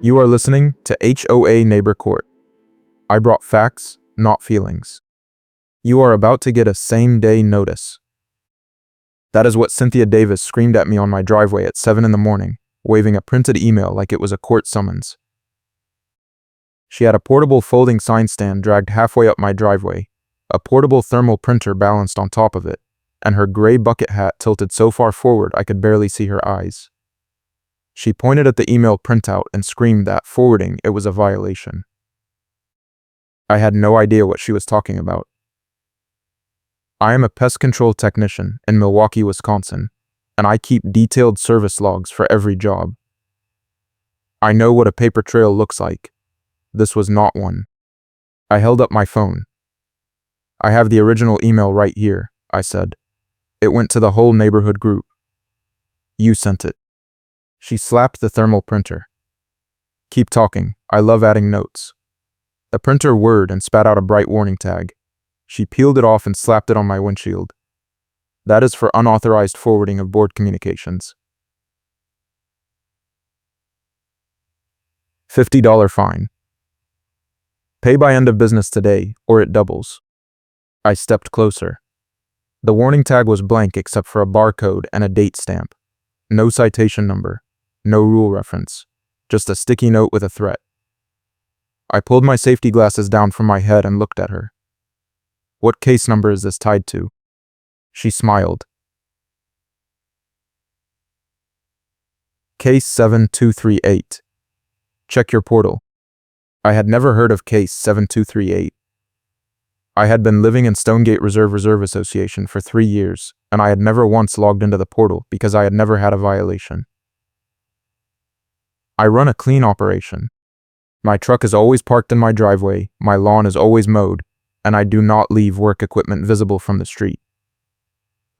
You are listening to HOA Neighbor Court. I brought facts, not feelings. You are about to get a same-day notice. That is what Cynthia Davis screamed at me on my driveway at 7 in the morning, waving a printed email like it was a court summons. She had a portable folding sign stand dragged halfway up my driveway, a portable thermal printer balanced on top of it, and her gray bucket hat tilted so far forward I could barely see her eyes. She pointed at the email printout and screamed that forwarding it was a violation. I had no idea what she was talking about. I am a pest control technician in Milwaukee, Wisconsin, and I keep detailed service logs for every job. I know what a paper trail looks like. This was not one. I held up my phone. I have the original email right here, I said. It went to the whole neighborhood group. You sent it. She slapped the thermal printer. Keep talking. I love adding notes. The printer whirred and spat out a bright warning tag. She peeled it off and slapped it on my windshield. That is for unauthorized forwarding of board communications. $50 fine. Pay by end of business today, or it doubles. I stepped closer. The warning tag was blank except for a barcode and a date stamp. No citation number. No rule reference. Just a sticky note with a threat. I pulled my safety glasses down from my head and looked at her. What case number is this tied to? She smiled. Case 7238. Check your portal. I had never heard of case 7238. I had been living in Stonegate Reserve Association for 3 years, and I had never once logged into the portal because I had never had a violation. I run a clean operation. My truck is always parked in my driveway, my lawn is always mowed, and I do not leave work equipment visible from the street.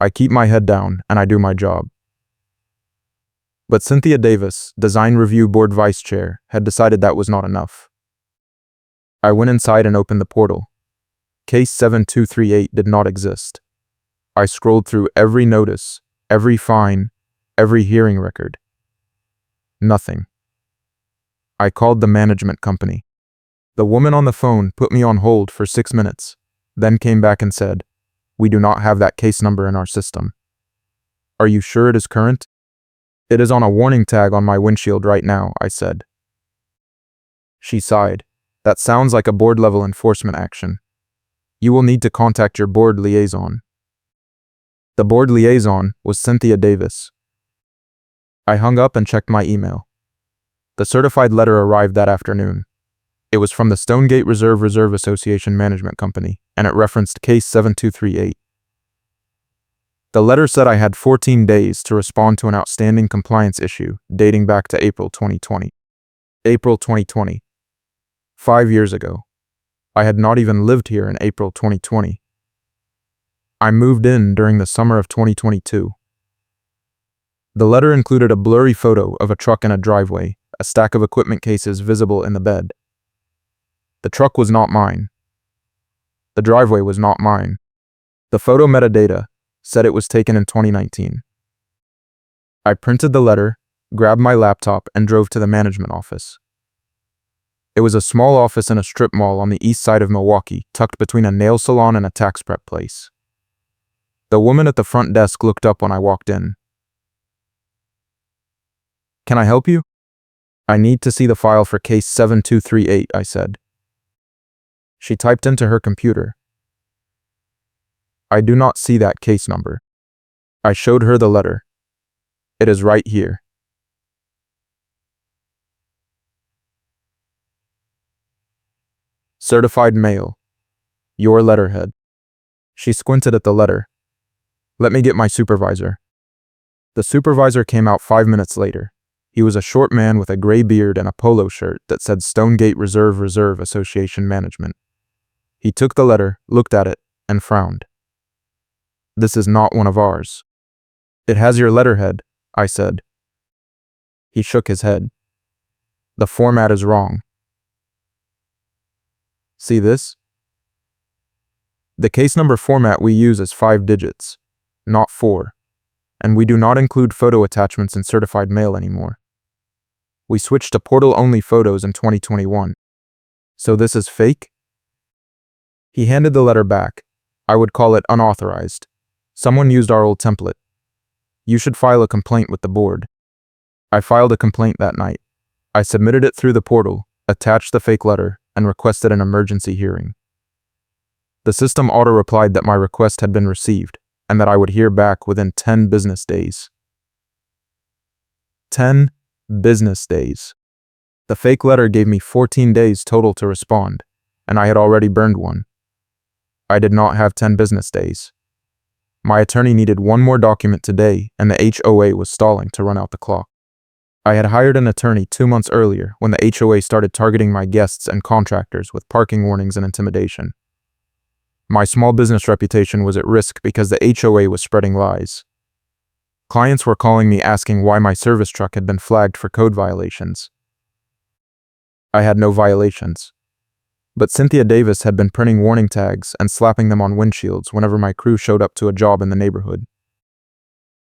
I keep my head down and I do my job. But Cynthia Davis, Design Review Board Vice Chair, had decided that was not enough. I went inside and opened the portal. Case 7238 did not exist. I scrolled through every notice, every fine, every hearing record. Nothing. I called the management company. The woman on the phone put me on hold for 6 minutes, then came back and said, "We do not have that case number in our system." "Are you sure it is current?" "It is on a warning tag on my windshield right now," I said. She sighed. "That sounds like a board-level enforcement action. You will need to contact your board liaison." The board liaison was Cynthia Davis. I hung up and checked my email. The certified letter arrived that afternoon. It was from the Stonegate Reserve Association Management Company, and it referenced case 7238. The letter said I had 14 days to respond to an outstanding compliance issue dating back to April 2020. April 2020. 5 years ago. I had not even lived here in April 2020. I moved in during the summer of 2022. The letter included a blurry photo of a truck in a driveway, a stack of equipment cases visible in the bed. The truck was not mine. The driveway was not mine. The photo metadata said it was taken in 2019. I printed the letter, grabbed my laptop, and drove to the management office. It was a small office in a strip mall on the east side of Milwaukee, tucked between a nail salon and a tax prep place. The woman at the front desk looked up when I walked in. "Can I help you?" "I need to see the file for case 7238, I said. She typed into her computer. "I do not see that case number." I showed her the letter. "It is right here." Certified mail. Your letterhead. She squinted at the letter. "Let me get my supervisor." The supervisor came out 5 minutes later. He was a short man with a gray beard and a polo shirt that said Stonegate Reserve Association Management. He took the letter, looked at it, and frowned. "This is not one of ours." "It has your letterhead," I said. He shook his head. "The format is wrong." "See this?" The case number format we use is 5 digits, not 4, and we do not include photo attachments in certified mail anymore. We switched to portal-only photos in 2021. So this is fake? He handed the letter back. I would call it unauthorized. Someone used our old template. You should file a complaint with the board. I filed a complaint that night. I submitted it through the portal, attached the fake letter, and requested an emergency hearing. The system auto-replied that my request had been received, and that I would hear back within 10 business days. 10 business days. The fake letter gave me 14 days total to respond, and I had already burned one. I did not have 10 business days. My attorney needed one more document today, and the HOA was stalling to run out the clock. I had hired an attorney 2 months earlier when the HOA started targeting my guests and contractors with parking warnings and intimidation. My small business reputation was at risk because the HOA was spreading lies. Clients were calling me asking why my service truck had been flagged for code violations. I had no violations. But Cynthia Davis had been printing warning tags and slapping them on windshields whenever my crew showed up to a job in the neighborhood.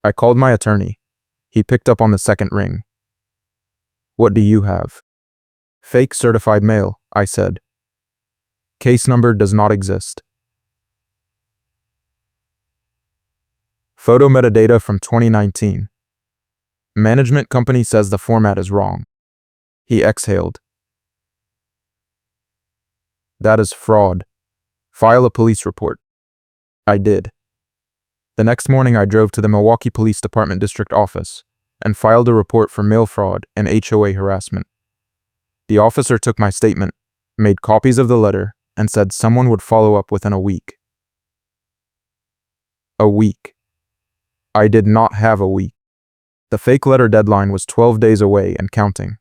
I called my attorney. He picked up on the second ring. What do you have? Fake certified mail, I said. Case number does not exist. Photo metadata from 2019. Management company says the format is wrong. He exhaled. That is fraud. File a police report. I did. The next morning I drove to the Milwaukee Police Department District Office and filed a report for mail fraud and HOA harassment. The officer took my statement, made copies of the letter, and said someone would follow up within a week. A week. I did not have a week. The fake letter deadline was 12 days away and counting.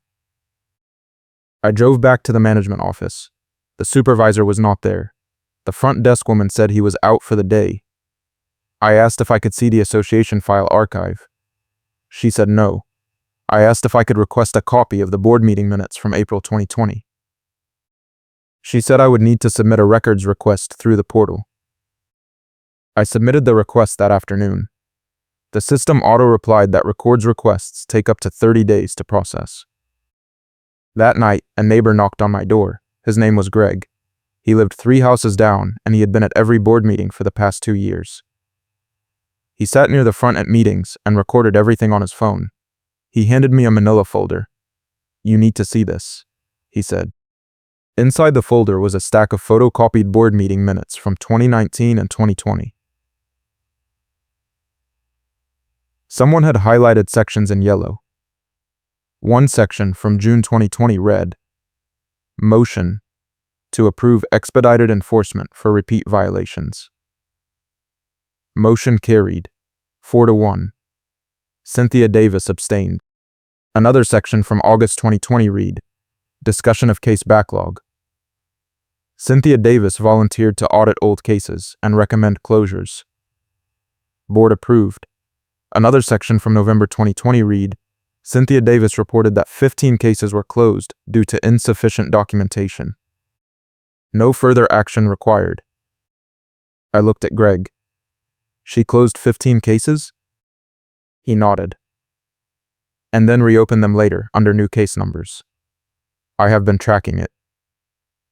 I drove back to the management office. The supervisor was not there. The front desk woman said he was out for the day. I asked if I could see the association file archive. She said no. I asked if I could request a copy of the board meeting minutes from April 2020. She said I would need to submit a records request through the portal. I submitted the request that afternoon. The system auto-replied that records requests take up to 30 days to process. That night, a neighbor knocked on my door. His name was Greg. He lived 3 houses down, and he had been at every board meeting for the past 2 years. He sat near the front at meetings and recorded everything on his phone. He handed me a manila folder. You need to see this, he said. Inside the folder was a stack of photocopied board meeting minutes from 2019 and 2020. Someone had highlighted sections in yellow. One section from June 2020 read, Motion to approve expedited enforcement for repeat violations. Motion carried, 4-1. Cynthia Davis abstained. Another section from August 2020 read, Discussion of case backlog. Cynthia Davis volunteered to audit old cases and recommend closures. Board approved. Another section from November 2020 read, Cynthia Davis reported that 15 cases were closed due to insufficient documentation. No further action required. I looked at Greg. She closed 15 cases? He nodded. And then reopened them later under new case numbers. I have been tracking it.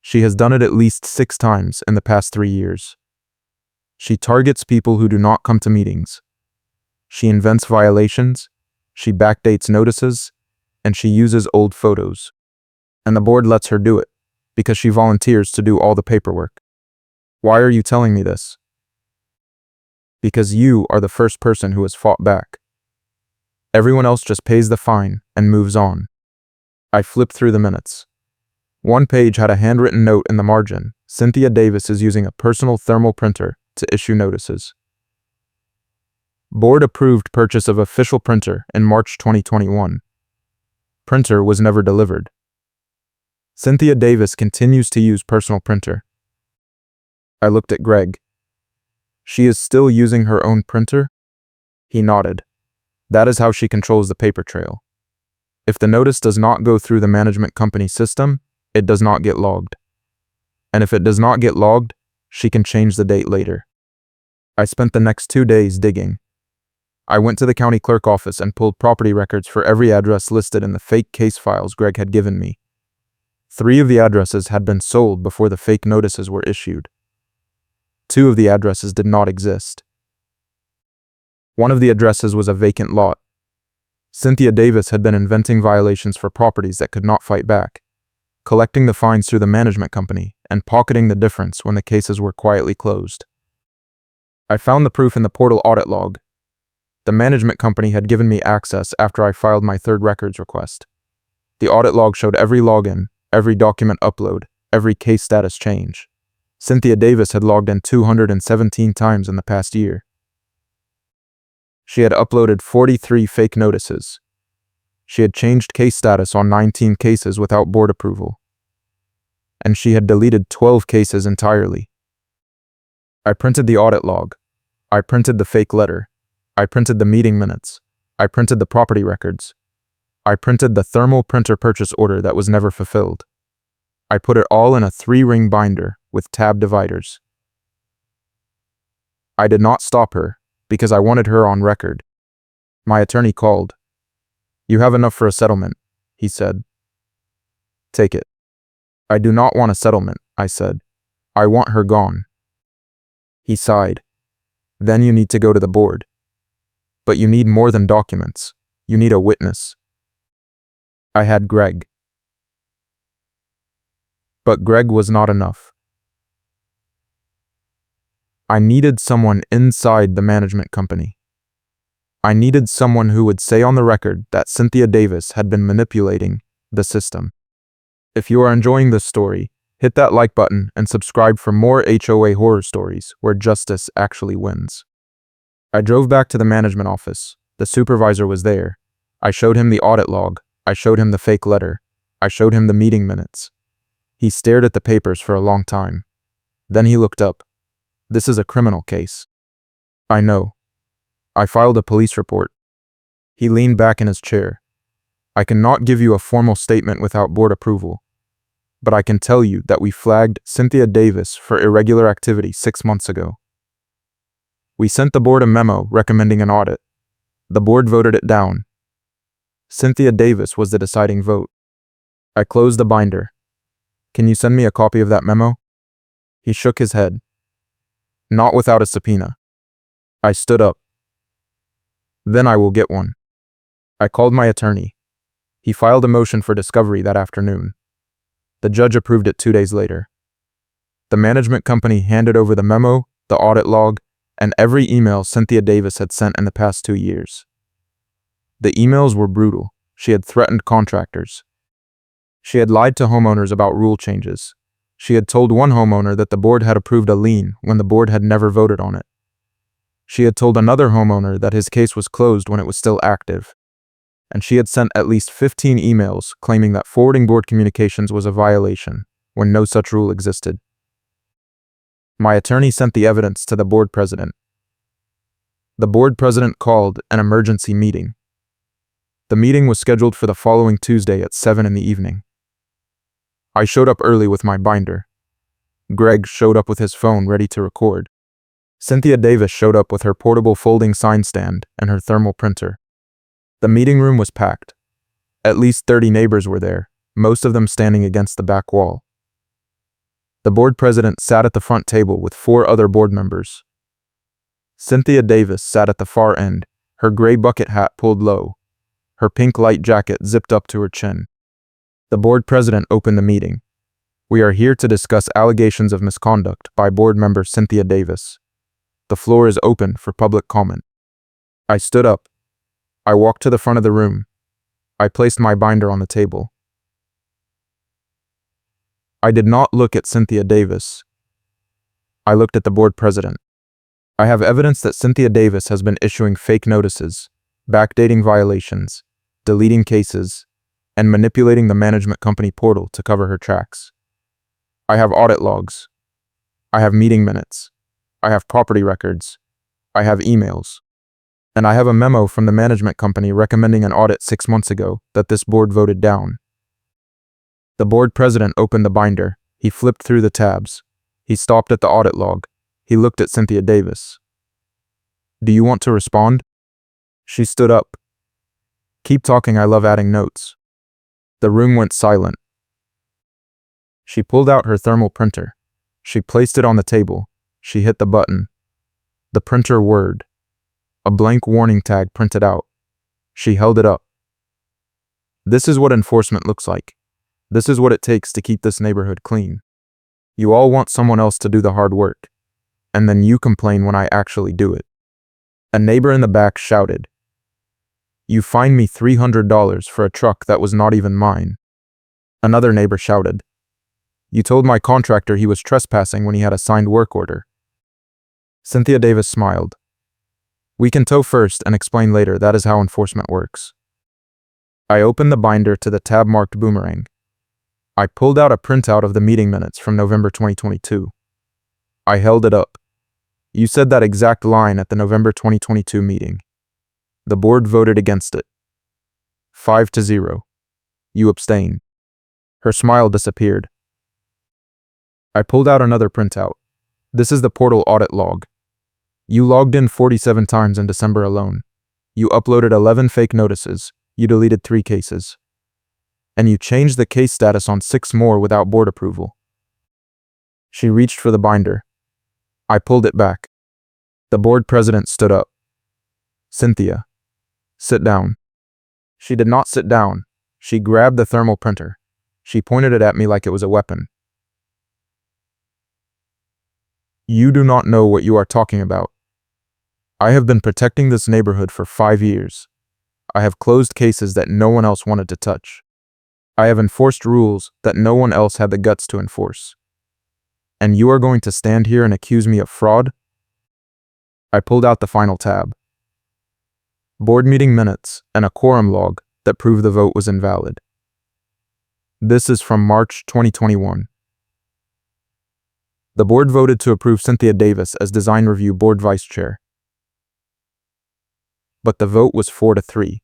She has done it at least 6 times in the past 3 years. She targets people who do not come to meetings. She invents violations, she backdates notices, and she uses old photos. And the board lets her do it, because she volunteers to do all the paperwork. Why are you telling me this? Because you are the first person who has fought back. Everyone else just pays the fine and moves on. I flipped through the minutes. One page had a handwritten note in the margin. Cynthia Davis is using a personal thermal printer to issue notices. Board approved purchase of official printer in March 2021. Printer was never delivered. Cynthia Davis continues to use personal printer. I looked at Greg. She is still using her own printer? He nodded. That is how she controls the paper trail. If the notice does not go through the management company system, it does not get logged. And if it does not get logged, she can change the date later. I spent the next 2 days digging. I went to the county clerk office and pulled property records for every address listed in the fake case files Greg had given me. 3 of the addresses had been sold before the fake notices were issued. 2 of the addresses did not exist. One of the addresses was a vacant lot. Cynthia Davis had been inventing violations for properties that could not fight back, collecting the fines through the management company and pocketing the difference when the cases were quietly closed. I found the proof in the portal audit log. The management company had given me access after I filed my 3rd records request. The audit log showed every login, every document upload, every case status change. Cynthia Davis had logged in 217 times in the past year. She had uploaded 43 fake notices. She had changed case status on 19 cases without board approval. And she had deleted 12 cases entirely. I printed the audit log. I printed the fake letter. I printed the meeting minutes. I printed the property records. I printed the thermal printer purchase order that was never fulfilled. I put it all in a 3-ring binder with tab dividers. I did not stop her because I wanted her on record. My attorney called. "You have enough for a settlement," he said. "Take it." "I do not want a settlement," I said. "I want her gone." He sighed. "Then you need to go to the board. But you need more than documents. You need a witness." I had Greg. But Greg was not enough. I needed someone inside the management company. I needed someone who would say on the record that Cynthia Davis had been manipulating the system. If you are enjoying this story, hit that like button and subscribe for more HOA horror stories where justice actually wins. I drove back to the management office. The supervisor was there. I showed him the audit log. I showed him the fake letter. I showed him the meeting minutes. He stared at the papers for a long time. Then he looked up. "This is a criminal case." "I know. I filed a police report." He leaned back in his chair. "I cannot give you a formal statement without board approval, but I can tell you that we flagged Cynthia Davis for irregular activity 6 months ago. We sent the board a memo recommending an audit. The board voted it down. Cynthia Davis was the deciding vote." I closed the binder. "Can you send me a copy of that memo?" He shook his head. "Not without a subpoena." I stood up. "Then I will get one." I called my attorney. He filed a motion for discovery that afternoon. The judge approved it 2 days later. The management company handed over the memo, the audit log, and every email Cynthia Davis had sent in the past 2 years. The emails were brutal. She had threatened contractors. She had lied to homeowners about rule changes. She had told one homeowner that the board had approved a lien when the board had never voted on it. She had told another homeowner that his case was closed when it was still active. And she had sent at least 15 emails claiming that forwarding board communications was a violation when no such rule existed. My attorney sent the evidence to the board president. The board president called an emergency meeting. The meeting was scheduled for the following Tuesday at 7 in the evening. I showed up early with my binder. Greg showed up with his phone ready to record. Cynthia Davis showed up with her portable folding sign stand and her thermal printer. The meeting room was packed. At least 30 neighbors were there, most of them standing against the back wall. The board president sat at the front table with 4 other board members. Cynthia Davis sat at the far end, her gray bucket hat pulled low, her pink light jacket zipped up to her chin. The board president opened the meeting. "We are here to discuss allegations of misconduct by board member Cynthia Davis. The floor is open for public comment." I stood up. I walked to the front of the room. I placed my binder on the table. I did not look at Cynthia Davis. I looked at the board president. "I have evidence that Cynthia Davis has been issuing fake notices, backdating violations, deleting cases, and manipulating the management company portal to cover her tracks. I have audit logs. I have meeting minutes. I have property records. I have emails. And I have a memo from the management company recommending an audit 6 months ago that this board voted down." The board president opened the binder. He flipped through the tabs. He stopped at the audit log. He looked at Cynthia Davis. "Do you want to respond?" She stood up. Keep talking, I love adding notes. The room went silent. She pulled out her thermal printer. She placed it on the table. She hit the button. The printer whirred. A blank warning tag printed out. She held it up. This is what enforcement looks like. This is what it takes to keep this neighborhood clean. You all want someone else to do the hard work, and then you complain when I actually do it. A neighbor in the back shouted, "You fined me $300 for a truck that was not even mine." Another neighbor shouted, "You told my contractor he was trespassing when he had a signed work order." Cynthia Davis smiled. "We can tow first and explain later. That is how enforcement works." I opened the binder to the tab marked Boomerang. I pulled out a printout of the meeting minutes from November 2022. I held it up. "You said that exact line at the November 2022 meeting. The board voted against it. 5-0. You abstain." Her smile disappeared. I pulled out another printout. "This is the portal audit log. You logged in 47 times in December alone. You uploaded 11 fake notices. You deleted 3 cases. And you changed the case status on 6 more without board approval." She reached for the binder. I pulled it back. The board president stood up. "Cynthia, sit down." She did not sit down. She grabbed the thermal printer. She pointed it at me like it was a weapon. "You do not know what you are talking about. I have been protecting this neighborhood for 5 years. I have closed cases that no one else wanted to touch. I have enforced rules that no one else had the guts to enforce. And you are going to stand here and accuse me of fraud?" I pulled out the final tab. Board meeting minutes and a quorum log that proved the vote was invalid. This is from March 2021. The board voted to approve Cynthia Davis as Design Review Board Vice Chair. But the vote was 4-3.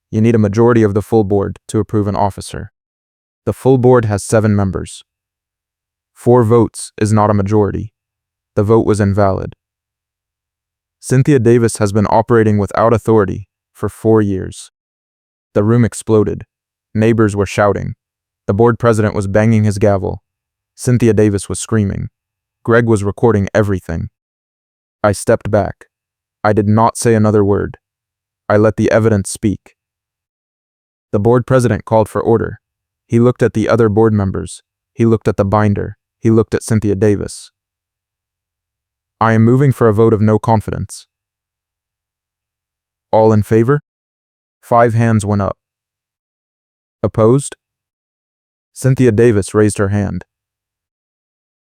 You need a majority of the full board to approve an officer. The full board has 7 members. 4 votes is not a majority. The vote was invalid. Cynthia Davis has been operating without authority for 4 years. The room exploded. Neighbors were shouting. The board president was banging his gavel. Cynthia Davis was screaming. Greg was recording everything. I stepped back. I did not say another word. I let the evidence speak. The board president called for order. He looked at the other board members. He looked at the binder. He looked at Cynthia Davis. "I am moving for a vote of no confidence." All in favor? 5 hands went up. Opposed? Cynthia Davis raised her hand.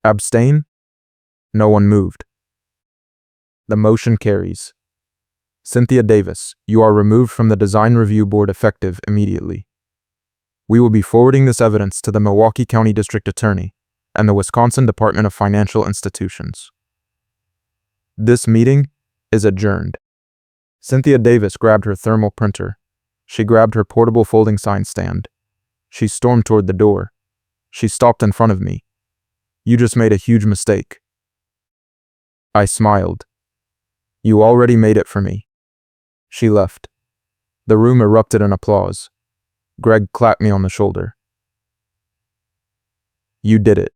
Abstain? No one moved. The motion carries. Cynthia Davis, you are removed from the Design Review Board effective immediately. We will be forwarding this evidence to the Milwaukee County District Attorney and the Wisconsin Department of Financial Institutions. This meeting is adjourned. Cynthia Davis grabbed her thermal printer. She grabbed her portable folding sign stand. She stormed toward the door. She stopped in front of me. "You just made a huge mistake." I smiled. "You already made it for me." She left. The room erupted in applause. Greg clapped me on the shoulder. "You did it."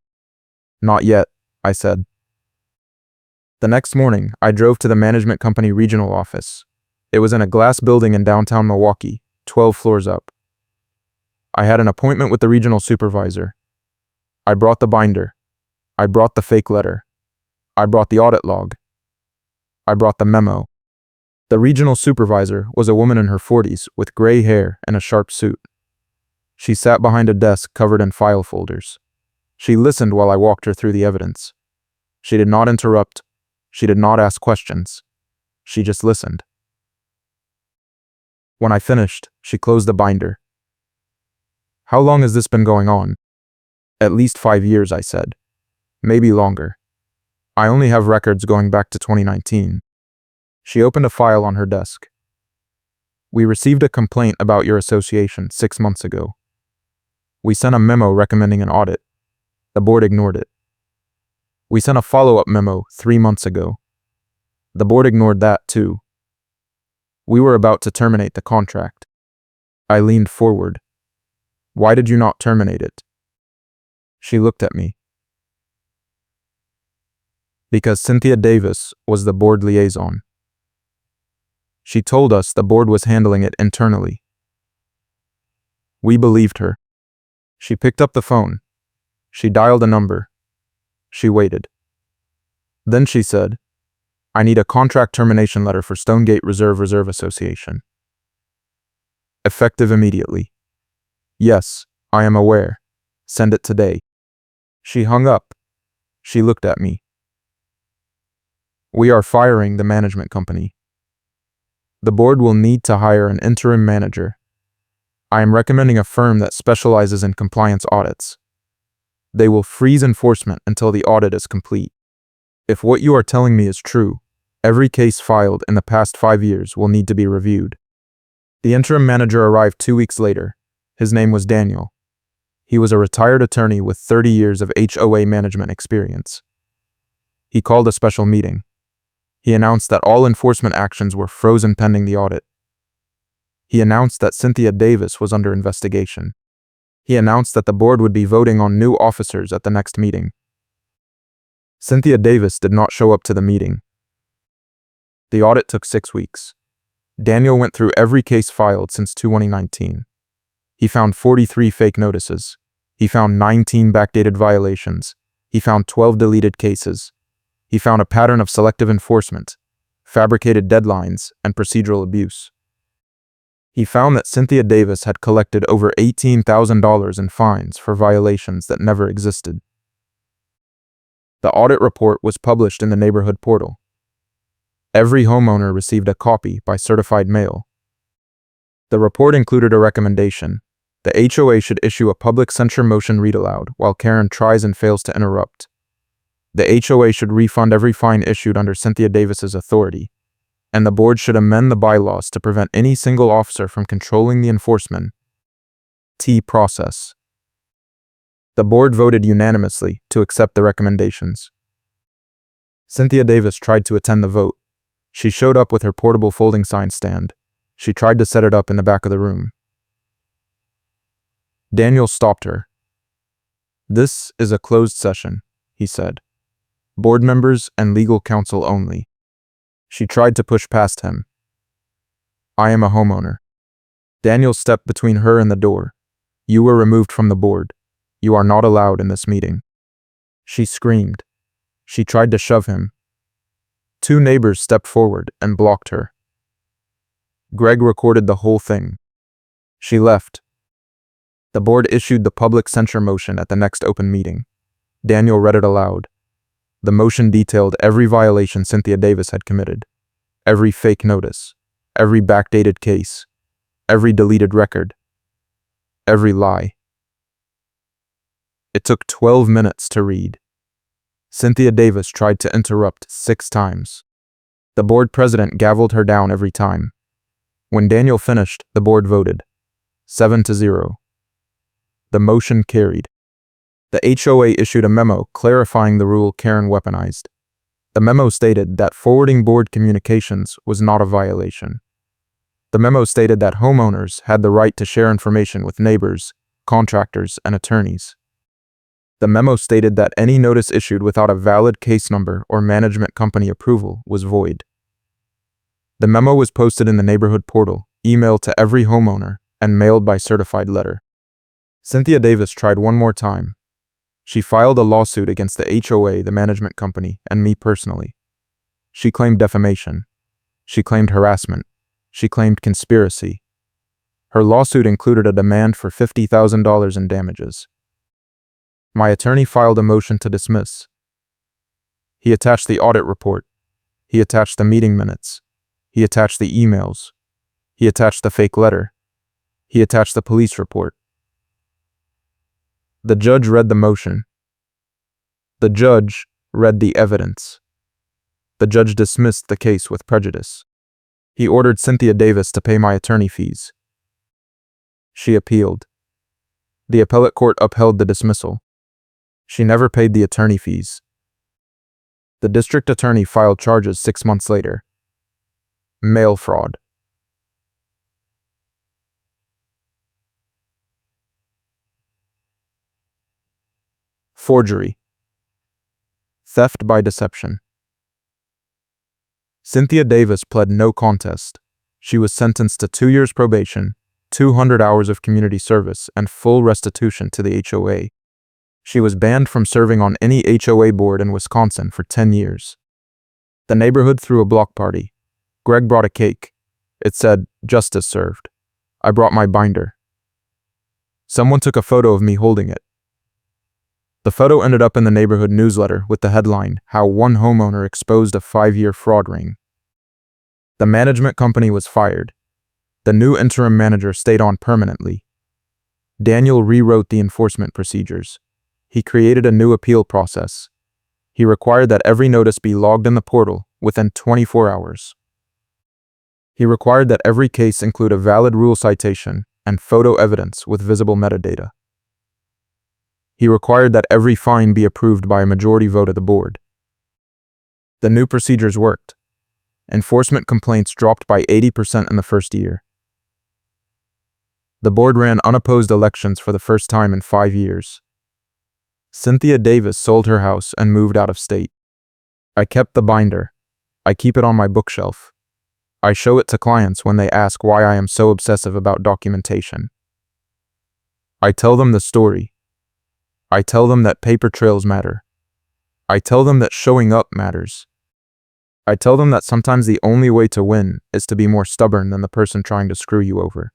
"Not yet," I said. The next morning, I drove to the management company regional office. It was in a glass building in downtown Milwaukee, 12 floors up. I had an appointment with the regional supervisor. I brought the binder. I brought the fake letter. I brought the audit log. I brought the memo. The regional supervisor was a woman in her 40s with gray hair and a sharp suit. She sat behind a desk covered in file folders. She listened while I walked her through the evidence. She did not interrupt. She did not ask questions. She just listened. When I finished, she closed the binder. "How long has this been going on?" "At least 5 years," I said. "Maybe longer. I only have records going back to 2019. She opened a file on her desk. "We received a complaint about your association 6 months ago. We sent a memo recommending an audit. The board ignored it. We sent a follow-up memo 3 months ago. The board ignored that too. We were about to terminate the contract. I leaned forward. Why did you not terminate it? She looked at me. Because Cynthia Davis was the board liaison. She told us the board was handling it internally. We believed her. She picked up the phone. She dialed a number. She waited. Then she said, I need a contract termination letter for Stonegate Reserve Association. Effective immediately. Yes, I am aware. Send it today. She hung up. She looked at me. We are firing the management company. The board will need to hire an interim manager. I am recommending a firm that specializes in compliance audits. They will freeze enforcement until the audit is complete. If what you are telling me is true, every case filed in the past 5 years will need to be reviewed. The interim manager arrived 2 weeks later. His name was Daniel. He was a retired attorney with 30 years of HOA management experience. He called a special meeting. He announced that all enforcement actions were frozen pending the audit. He announced that Cynthia Davis was under investigation. He announced that the board would be voting on new officers at the next meeting. Cynthia Davis did not show up to the meeting. The audit took 6 weeks. Daniel went through every case filed since 2019. He found 43 fake notices. He found 19 backdated violations. He found 12 deleted cases. He found a pattern of selective enforcement, fabricated deadlines, and procedural abuse. He found that Cynthia Davis had collected over $18,000 in fines for violations that never existed. The audit report was published in the neighborhood portal. Every homeowner received a copy by certified mail. The report included a recommendation. The HOA should issue a public censure motion read aloud while Karen tries and fails to interrupt. The HOA should refund every fine issued under Cynthia Davis's authority, and the board should amend the bylaws to prevent any single officer from controlling the enforcement process. The board voted unanimously to accept the recommendations. Cynthia Davis tried to attend the vote. She showed up with her portable folding sign stand. She tried to set it up in the back of the room. Daniel stopped her. This is a closed session, he said. Board members and legal counsel only. She tried to push past him. I am a homeowner. Daniel stepped between her and the door. You were removed from the board. You are not allowed in this meeting. She screamed. She tried to shove him. 2 neighbors stepped forward and blocked her. Greg recorded the whole thing. She left. The board issued the public censure motion at the next open meeting. Daniel read it aloud. The motion detailed every violation Cynthia Davis had committed, every fake notice, every backdated case, every deleted record, every lie. It took 12 minutes to read. Cynthia Davis tried to interrupt 6 times. The board president gavelled her down every time. When Daniel finished, the board voted 7-0. The motion carried. The HOA issued a memo clarifying the rule Karen weaponized. The memo stated that forwarding board communications was not a violation. The memo stated that homeowners had the right to share information with neighbors, contractors, and attorneys. The memo stated that any notice issued without a valid case number or management company approval was void. The memo was posted in the neighborhood portal, emailed to every homeowner, and mailed by certified letter. Cynthia Davis tried one more time. She filed a lawsuit against the HOA, the management company, and me personally. She claimed defamation. She claimed harassment. She claimed conspiracy. Her lawsuit included a demand for $50,000 in damages. My attorney filed a motion to dismiss. He attached the audit report. He attached the meeting minutes. He attached the emails. He attached the fake letter. He attached the police report. The judge read the motion. The judge read the evidence. The judge dismissed the case with prejudice. He ordered Cynthia Davis to pay my attorney fees. She appealed. The appellate court upheld the dismissal. She never paid the attorney fees. The district attorney filed charges 6 months later. Mail fraud. Forgery. Theft by deception. Cynthia Davis pled no contest. She was sentenced to 2 years probation, 200 hours of community service, and full restitution to the HOA. She was banned from serving on any HOA board in Wisconsin for 10 years. The neighborhood threw a block party. Greg brought a cake. It said, "Justice served." I brought my binder. Someone took a photo of me holding it. The photo ended up in the neighborhood newsletter with the headline, "How One Homeowner Exposed a 5-Year Fraud Ring." The management company was fired. The new interim manager stayed on permanently. Daniel rewrote the enforcement procedures. He created a new appeal process. He required that every notice be logged in the portal within 24 hours. He required that every case include a valid rule citation and photo evidence with visible metadata. He required that every fine be approved by a majority vote of the board. The new procedures worked. Enforcement complaints dropped by 80% in the first year. The board ran unopposed elections for the first time in 5 years. Cynthia Davis sold her house and moved out of state. I kept the binder. I keep it on my bookshelf. I show it to clients when they ask why I am so obsessive about documentation. I tell them the story. I tell them that paper trails matter. I tell them that showing up matters. I tell them that sometimes the only way to win is to be more stubborn than the person trying to screw you over.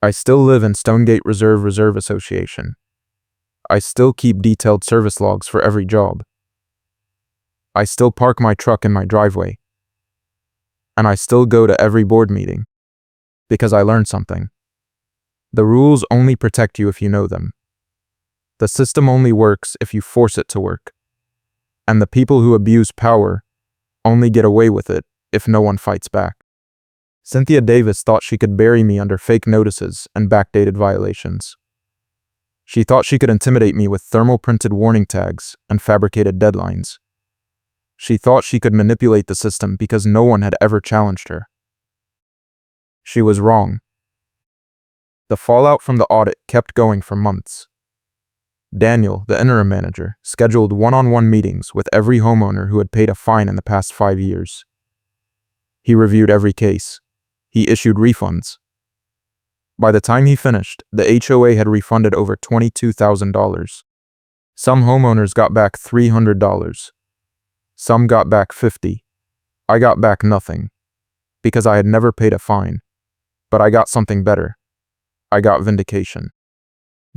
I still live in Stonegate Reserve Association. I still keep detailed service logs for every job. I still park my truck in my driveway. And I still go to every board meeting. Because I learned something. The rules only protect you if you know them. The system only works if you force it to work. And the people who abuse power only get away with it if no one fights back. Cynthia Davis thought she could bury me under fake notices and backdated violations. She thought she could intimidate me with thermal printed warning tags and fabricated deadlines. She thought she could manipulate the system because no one had ever challenged her. She was wrong. The fallout from the audit kept going for months. Daniel, the interim manager, scheduled one-on-one meetings with every homeowner who had paid a fine in the past 5 years. He reviewed every case. He issued refunds. By the time he finished, the HOA had refunded over $22,000. Some homeowners got back $300. Some got back $50. I got back nothing, because I had never paid a fine. But I got something better. I got vindication.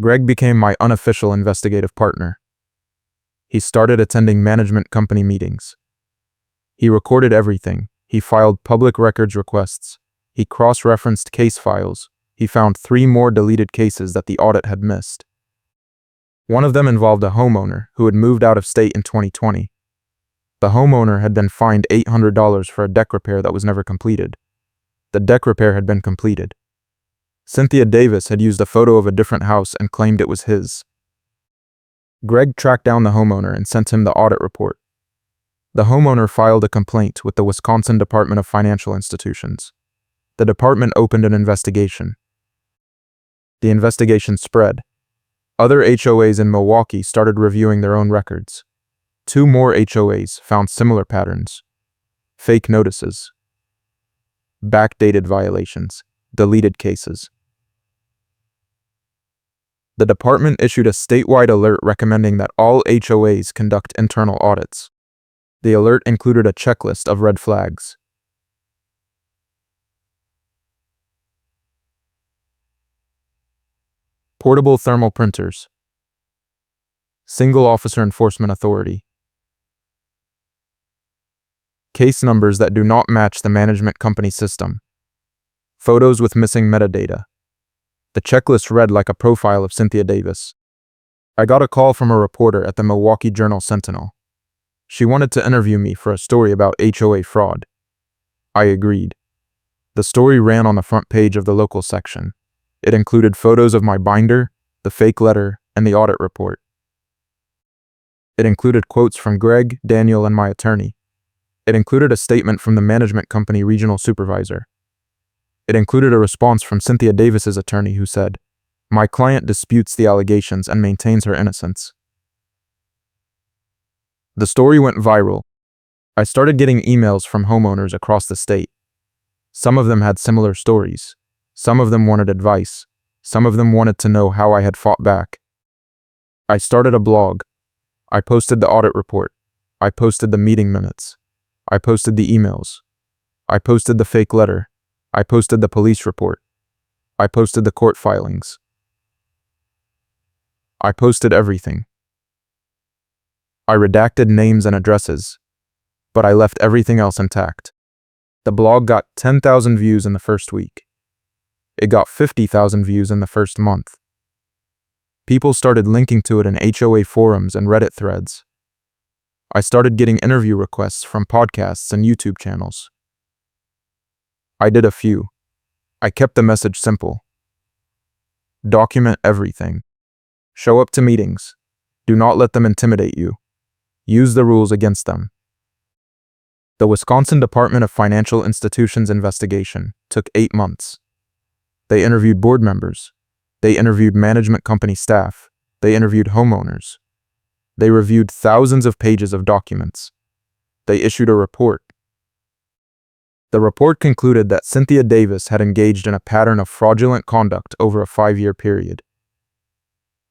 Greg became my unofficial investigative partner. He started attending management company meetings. He recorded everything. He filed public records requests. He cross-referenced case files. He found 3 more deleted cases that the audit had missed. One of them involved a homeowner who had moved out of state in 2020. The homeowner had been fined $800 for a deck repair that was never completed. The deck repair had been completed. Cynthia Davis had used a photo of a different house and claimed it was his. Greg tracked down the homeowner and sent him the audit report. The homeowner filed a complaint with the Wisconsin Department of Financial Institutions. The department opened an investigation. The investigation spread. Other HOAs in Milwaukee started reviewing their own records. 2 more HOAs found similar patterns. Fake notices. Backdated violations. Deleted cases. The department issued a statewide alert recommending that all HOAs conduct internal audits. The alert included a checklist of red flags. Portable thermal printers. Single officer enforcement authority. Case numbers that do not match the management company system. Photos with missing metadata. The checklist read like a profile of Cynthia Davis. I got a call from a reporter at the Milwaukee Journal-Sentinel. She wanted to interview me for a story about HOA fraud. I agreed. The story ran on the front page of the local section. It included photos of my binder, the fake letter, and the audit report. It included quotes from Greg, Daniel, and my attorney. It included a statement from the management company regional supervisor. It included a response from Cynthia Davis's attorney who said, "My client disputes the allegations and maintains her innocence. The story went viral. I started getting emails from homeowners across the state. Some of them had similar stories. Some of them wanted advice. Some of them wanted to know how I had fought back. I started a blog. I posted the audit report. I posted the meeting minutes. I posted the emails. I posted the fake letter. I posted the police report. I posted the court filings. I posted everything. I redacted names and addresses, but I left everything else intact. The blog got 10,000 views in the first week. It got 50,000 views in the first month. People started linking to it in HOA forums and Reddit threads. I started getting interview requests from podcasts and YouTube channels. I did a few. I kept the message simple. Document everything. Show up to meetings. Do not let them intimidate you. Use the rules against them. The Wisconsin Department of Financial Institutions investigation took 8 months. They interviewed board members. They interviewed management company staff. They interviewed homeowners. They reviewed thousands of pages of documents. They issued a report. The report concluded that Cynthia Davis had engaged in a pattern of fraudulent conduct over a 5-year period.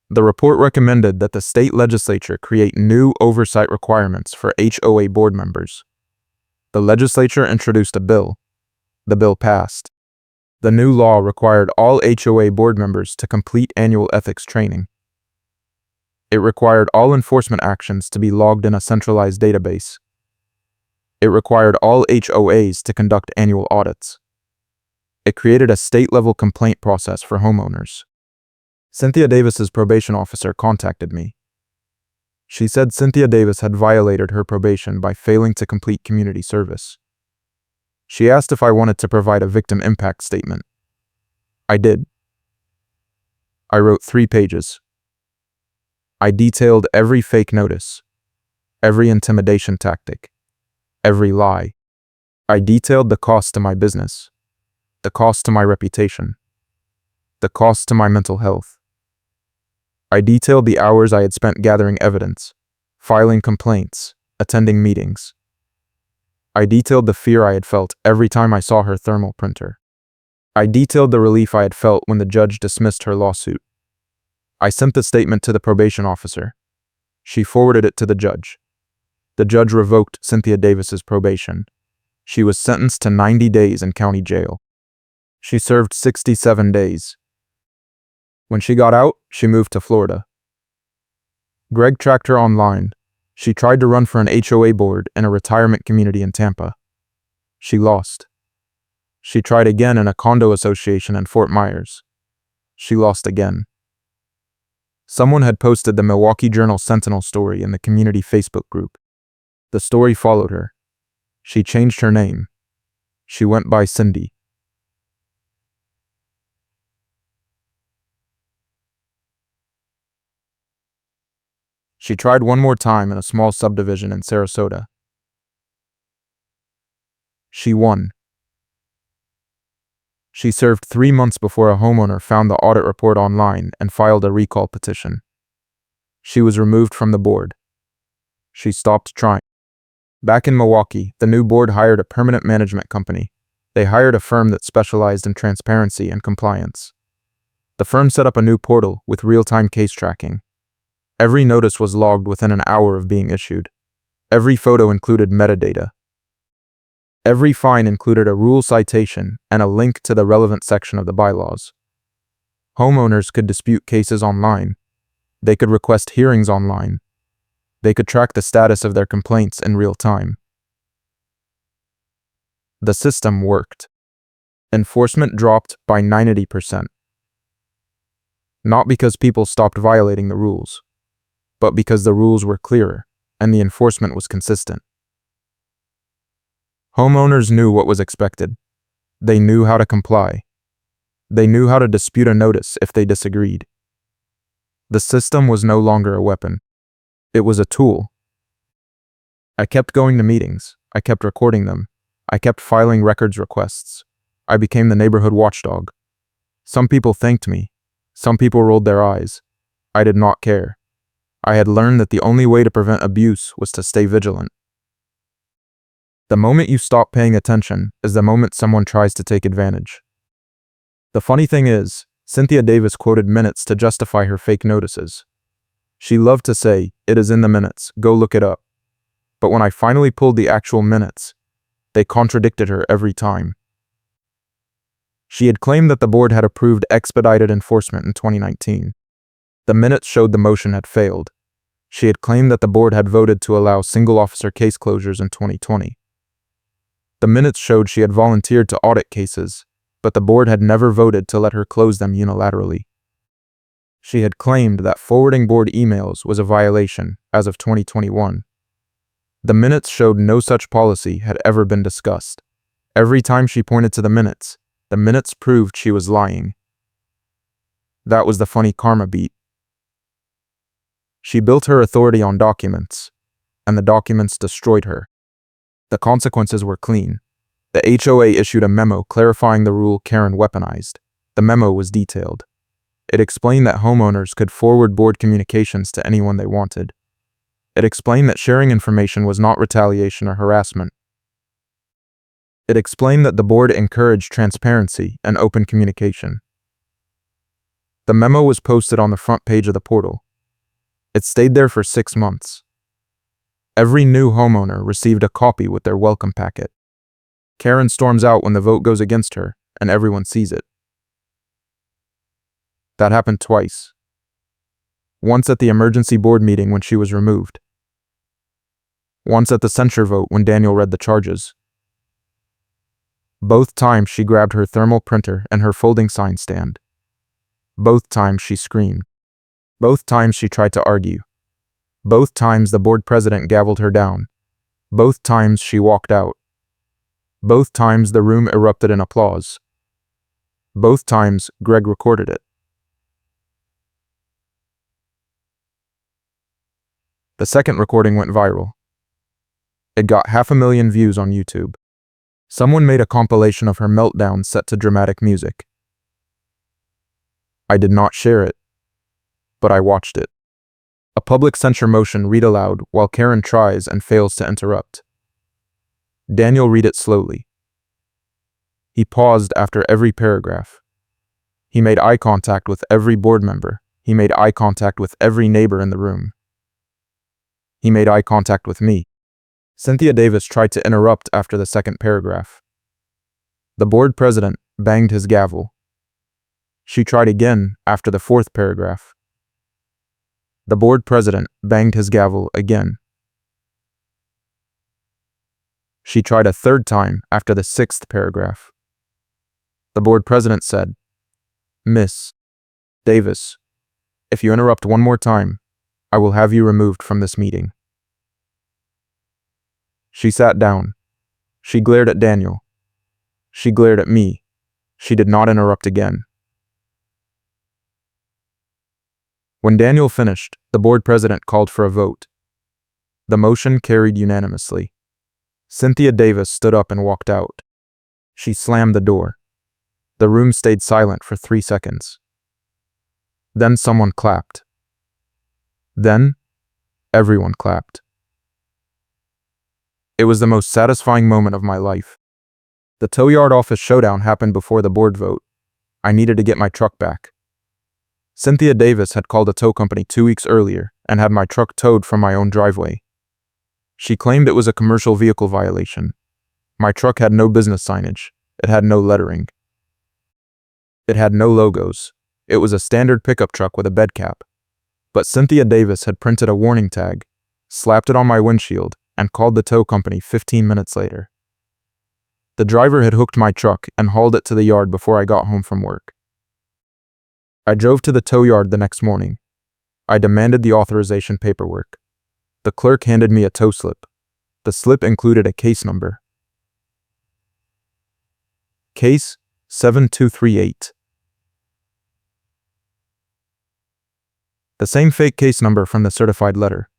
The report recommended that the state legislature create new oversight requirements for HOA board members. The legislature introduced a bill. The bill passed. The new law required all HOA board members to complete annual ethics training. It required all enforcement actions to be logged in a centralized database. It required all HOAs to conduct annual audits. It created a state-level complaint process for homeowners. Cynthia Davis's probation officer contacted me. She said Cynthia Davis had violated her probation by failing to complete community service. She asked if I wanted to provide a victim impact statement. I did. I wrote 3 pages. I detailed every fake notice, every intimidation tactic, every lie. I detailed the cost to my business, the cost to my reputation, the cost to my mental health. I detailed the hours I had spent gathering evidence, filing complaints, attending meetings. I detailed the fear I had felt every time I saw her thermal printer. I detailed the relief I had felt when the judge dismissed her lawsuit. I sent the statement to the probation officer. She forwarded it to the judge. The judge revoked Cynthia Davis's probation. She was sentenced to 90 days in county jail. She served 67 days. When she got out, she moved to Florida. Greg tracked her online. She tried to run for an HOA board in a retirement community in Tampa. She lost. She tried again in a condo association in Fort Myers. She lost again. Someone had posted the Milwaukee Journal-Sentinel story in the community Facebook group. The story followed her. She changed her name. She went by Cindy. She tried one more time in a small subdivision in Sarasota. She won. She served 3 months before a homeowner found the audit report online and filed a recall petition. She was removed from the board. She stopped trying. Back in Milwaukee, the new board hired a permanent management company. They hired a firm that specialized in transparency and compliance. The firm set up a new portal with real-time case tracking. Every notice was logged within an hour of being issued. Every photo included metadata. Every fine included a rule citation and a link to the relevant section of the bylaws. Homeowners could dispute cases online. They could request hearings online. They could track the status of their complaints in real time. The system worked. Enforcement dropped by 90%. Not because people stopped violating the rules, but because the rules were clearer and the enforcement was consistent. Homeowners knew what was expected. They knew how to comply. They knew how to dispute a notice if they disagreed. The system was no longer a weapon. It was a tool. I kept going to meetings. I kept recording them. I kept filing records requests. I became the neighborhood watchdog. Some people thanked me. Some people rolled their eyes. I did not care. I had learned that the only way to prevent abuse was to stay vigilant. The moment you stop paying attention is the moment someone tries to take advantage. The funny thing is, Cynthia Davis quoted minutes to justify her fake notices. She loved to say, "It is in the minutes, go look it up." But when I finally pulled the actual minutes, they contradicted her every time. She had claimed that the board had approved expedited enforcement in 2019. The minutes showed the motion had failed. She had claimed that the board had voted to allow single-officer case closures in 2020. The minutes showed she had volunteered to audit cases, but the board had never voted to let her close them unilaterally. She had claimed that forwarding board emails was a violation as of 2021. The minutes showed no such policy had ever been discussed. Every time she pointed to the minutes proved she was lying. That was the funny karma beat. She built her authority on documents, and the documents destroyed her. The consequences were clean. The HOA issued a memo clarifying the rule Karen weaponized. The memo was detailed. It explained that homeowners could forward board communications to anyone they wanted. It explained that sharing information was not retaliation or harassment. It explained that the board encouraged transparency and open communication. The memo was posted on the front page of the portal. It stayed there for 6 months. Every new homeowner received a copy with their welcome packet. Karen storms out when the vote goes against her, and everyone sees it. That happened twice. Once at the emergency board meeting when she was removed. Once at the censure vote when Daniel read the charges. Both times she grabbed her thermal printer and her folding sign stand. Both times she screamed. Both times she tried to argue. Both times the board president gavelled her down. Both times she walked out. Both times the room erupted in applause. Both times Greg recorded it. The second recording went viral. It got 500,000 views on YouTube. Someone made a compilation of her meltdown set to dramatic music. I did not share it, but I watched it. A public censure motion read aloud while Karen tries and fails to interrupt. Daniel read it slowly. He paused after every paragraph. He made eye contact with every board member. He made eye contact with every neighbor in the room. He made eye contact with me. Cynthia Davis tried to interrupt after the second paragraph. The board president banged his gavel. She tried again after the fourth paragraph. The board president banged his gavel again. She tried a third time after the sixth paragraph. The board president said, "Miss Davis, if you interrupt one more time, I will have you removed from this meeting." She sat down. She glared at Daniel. She glared at me. She did not interrupt again. When Daniel finished, the board president called for a vote. The motion carried unanimously. Cynthia Davis stood up and walked out. She slammed the door. The room stayed silent for 3 seconds. Then someone clapped. Then, everyone clapped. It was the most satisfying moment of my life. The tow yard office showdown happened before the board vote. I needed to get my truck back. Cynthia Davis had called a tow company 2 weeks earlier and had my truck towed from my own driveway. She claimed it was a commercial vehicle violation. My truck had no business signage. It had no lettering. It had no logos. It was a standard pickup truck with a bed cap. But Cynthia Davis had printed a warning tag, slapped it on my windshield, and called the tow company 15 minutes later. The driver had hooked my truck and hauled it to the yard before I got home from work. I drove to the tow yard the next morning. I demanded the authorization paperwork. The clerk handed me a tow slip. The slip included a case number. Case 7238. The same fake case number from the certified letter.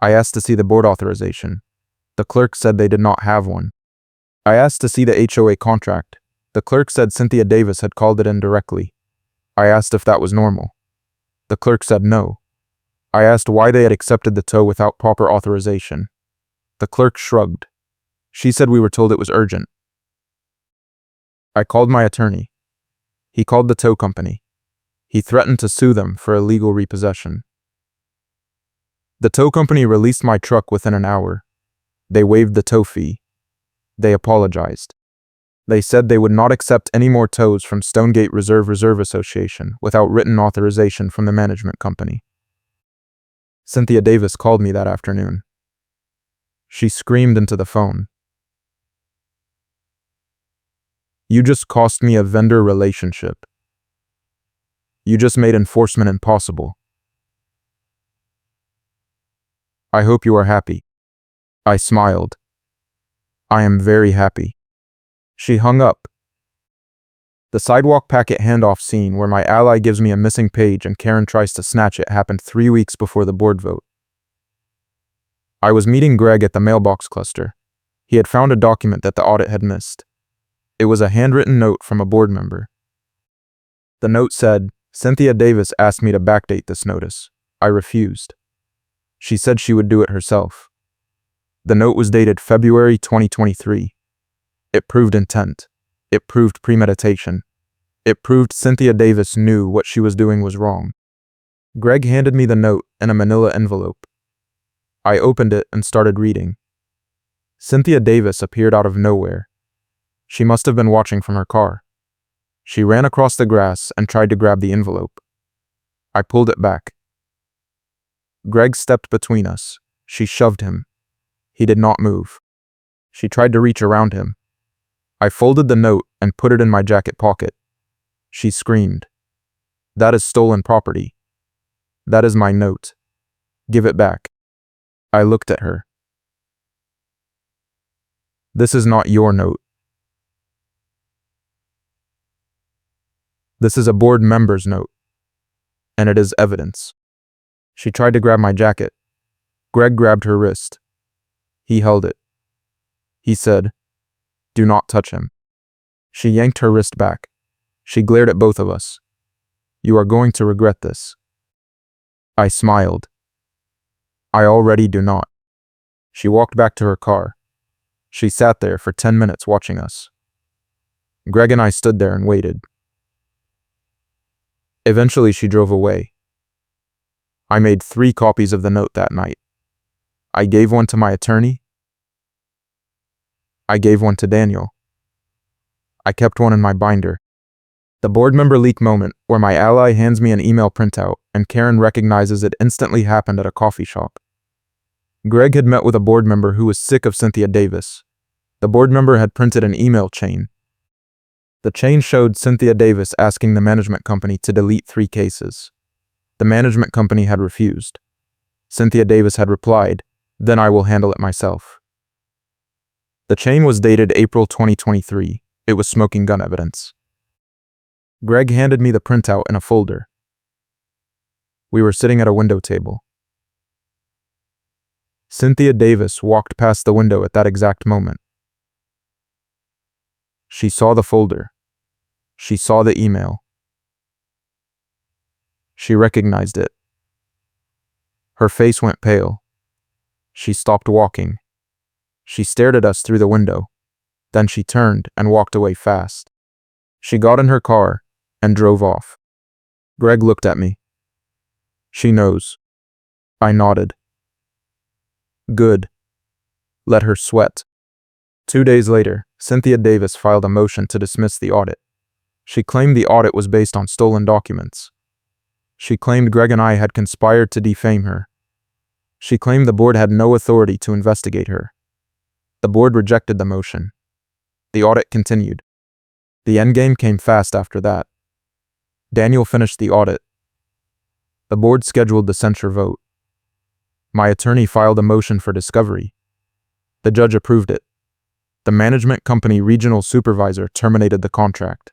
I asked to see the board authorization. The clerk said they did not have one. I asked to see the HOA contract. The clerk said Cynthia Davis had called it in directly. I asked if that was normal. The clerk said no. I asked why they had accepted the tow without proper authorization. The clerk shrugged. She said we were told it was urgent. I called my attorney. He called the tow company. He threatened to sue them for illegal repossession. The tow company released my truck within an hour. They waived the tow fee. They apologized. They said they would not accept any more tows from Stonegate Reserve Association without written authorization from the management company. Cynthia Davis called me that afternoon. She screamed into the phone. You just cost me a vendor relationship. You just made enforcement impossible. I hope you are happy. I smiled. I am very happy. She hung up. The sidewalk packet handoff scene where my ally gives me a missing page and Karen tries to snatch it happened 3 weeks before the board vote. I was meeting Greg at the mailbox cluster. He had found a document that the audit had missed. It was a handwritten note from a board member. The note said, Cynthia Davis asked me to backdate this notice. I refused. She said she would do it herself. The note was dated February 2023. It proved intent. It proved premeditation. It proved Cynthia Davis knew what she was doing was wrong. Greg handed me the note in a manila envelope. I opened it and started reading. Cynthia Davis appeared out of nowhere. She must have been watching from her car. She ran across the grass and tried to grab the envelope. I pulled it back. Greg stepped between us. She shoved him. He did not move. She tried to reach around him. I folded the note and put it in my jacket pocket. She screamed. That is stolen property. That is my note. Give it back. I looked at her. This is not your note. This is a board member's note, and it is evidence. She tried to grab my jacket. Greg grabbed her wrist. He held it. He said, "Do not touch him." She yanked her wrist back. She glared at both of us. "You are going to regret this." I smiled. "I already do not." She walked back to her car. She sat there for 10 minutes watching us. Greg and I stood there and waited. Eventually, she drove away. I made 3 copies of the note that night. I gave one to my attorney. I gave one to Daniel. I kept one in my binder. The board member leak moment where my ally hands me an email printout and Karen recognizes it instantly happened at a coffee shop. Greg had met with a board member who was sick of Cynthia Davis. The board member had printed an email chain. The chain showed Cynthia Davis asking the management company to delete 3 cases. The management company had refused. Cynthia Davis had replied, "Then I will handle it myself." The chain was dated April 2023. It was smoking gun evidence. Greg handed me the printout in a folder. We were sitting at a window table. Cynthia Davis walked past the window at that exact moment. She saw the folder. She saw the email. She recognized it. Her face went pale. She stopped walking. She stared at us through the window. Then she turned and walked away fast. She got in her car and drove off. Greg looked at me. "She knows." I nodded. "Good. Let her sweat." 2 days later, Cynthia Davis filed a motion to dismiss the audit. She claimed the audit was based on stolen documents. She claimed Greg and I had conspired to defame her. She claimed the board had no authority to investigate her. The board rejected the motion. The audit continued. The endgame came fast after that. Daniel finished the audit. The board scheduled the censure vote. My attorney filed a motion for discovery. The judge approved it. The management company regional supervisor terminated the contract.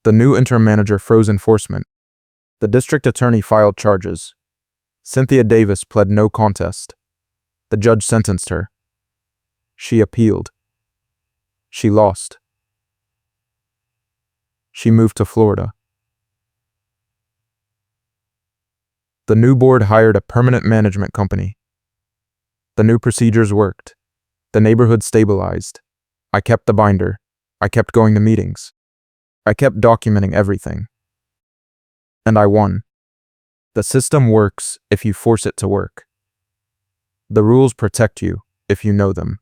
The new interim manager froze enforcement. The district attorney filed charges. Cynthia Davis pled no contest. The judge sentenced her. She appealed. She lost. She moved to Florida. The new board hired a permanent management company. The new procedures worked. The neighborhood stabilized. I kept the binder. I kept going to meetings. I kept documenting everything. And I won. The system works if you force it to work. The rules protect you if you know them.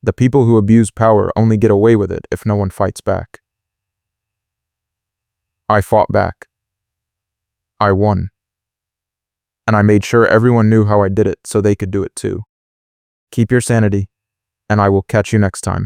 The people who abuse power only get away with it if no one fights back. I fought back. I won. And I made sure everyone knew how I did it so they could do it too. Keep your sanity, and I will catch you next time.